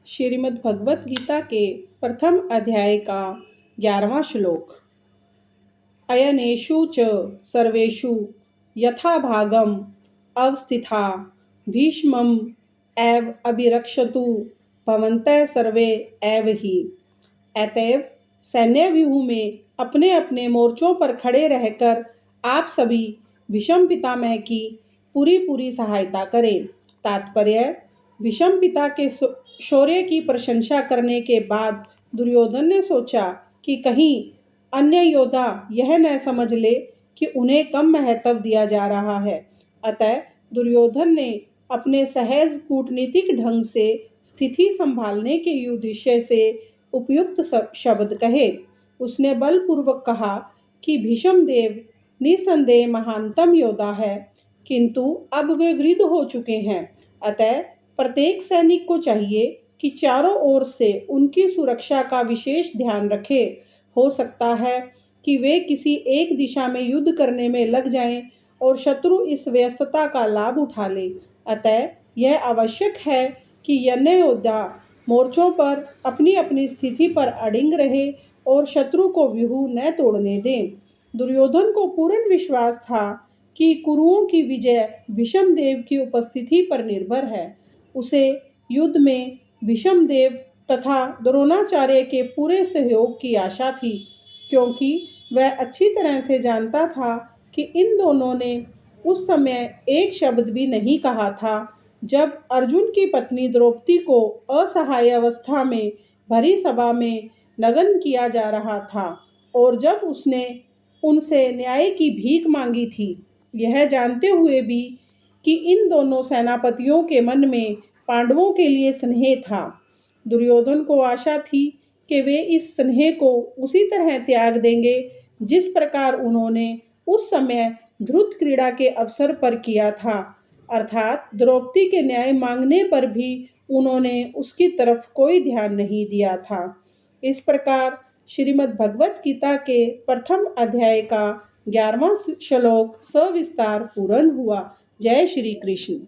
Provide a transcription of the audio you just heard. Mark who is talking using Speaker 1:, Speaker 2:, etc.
Speaker 1: श्रीमद् भगवत गीता के प्रथम अध्याय का 11वां श्लोक। अयनेषु च सर्वेषु यथा भागम अवस्थिता भीष्मम एव अभिरक्षतु भवन्तः सर्वे एव ही। अतएव सैन्य व्यूह में अपने अपने मोर्चों पर खड़े रहकर आप सभी भीष्म पितामह की पूरी सहायता करें। तात्पर्य: भीष्म पिता के शौर्य की प्रशंसा करने के बाद दुर्योधन ने सोचा कि कहीं अन्य योद्धा यह न समझ ले कि उन्हें कम महत्व दिया जा रहा है। अतः दुर्योधन ने अपने सहज कूटनीतिक ढंग से स्थिति संभालने के उद्देश्य से उपयुक्त शब्द कहे। उसने बलपूर्वक कहा कि भीष्म देव निसंदेह महानतम योद्धा है, किंतु अब वे वृद्ध हो चुके हैं। अतः प्रत्येक सैनिक को चाहिए कि चारों ओर से उनकी सुरक्षा का विशेष ध्यान रखे। हो सकता है कि वे किसी एक दिशा में युद्ध करने में लग जाएं और शत्रु इस व्यस्तता का लाभ उठा ले। अतः यह आवश्यक है कि अन्य योद्धा मोर्चों पर अपनी अपनी स्थिति पर अडिग रहे और शत्रु को व्यूह न तोड़ने दें। दुर्योधन को पूर्ण विश्वास था कि कुरुओं की विजय भीष्म देव की उपस्थिति पर निर्भर है। उसे युद्ध में भीष्म देव तथा द्रोणाचार्य के पूरे सहयोग की आशा थी, क्योंकि वह अच्छी तरह से जानता था कि इन दोनों ने उस समय एक शब्द भी नहीं कहा था जब अर्जुन की पत्नी द्रौपदी को असहाय अवस्था में भरी सभा में नग्न किया जा रहा था और जब उसने उनसे न्याय की भीख मांगी थी, यह जानते हुए भी कि इन दोनों सेनापतियों के मन में पांडवों के लिए स्नेह था। दुर्योधन को आशा थी कि वे इस स्नेह को उसी तरह त्याग देंगे जिस प्रकार उन्होंने उस समय ध्रुत क्रीड़ा के अवसर पर किया था, अर्थात द्रौपदी के न्याय मांगने पर भी उन्होंने उसकी तरफ कोई ध्यान नहीं दिया था। इस प्रकार श्रीमद् भगवत गीता के प्रथम अध्याय का 11वां श्लोक सविस्तार पूर्ण हुआ। जय श्री कृष्ण।